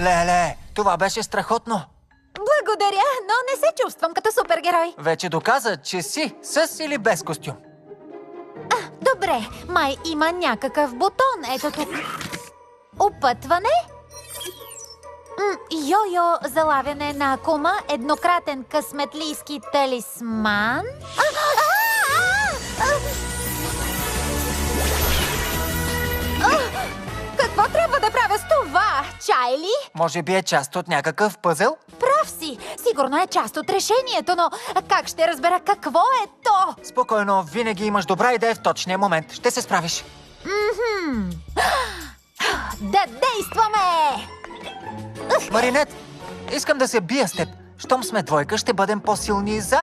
Леле, това беше страхотно. Благодаря, но не се чувствам като супергерой. Вече доказа, че си с или без костюм. Добре, май има някакъв бутон. Ето тук. Опътване. Йо-йо, залавяне на акума, еднократен късметлийски талисман. Какво трябва да правя с това? Чай ли? Може би е част от някакъв пъзел? Прав си! Сигурно е част от решението, но как ще разбера какво е то? Спокойно, винаги имаш добра идея в точния момент. Ще се справиш. Да действаме! Маринет, искам да се бия с теб. Щом сме двойка, ще бъдем по-силни за...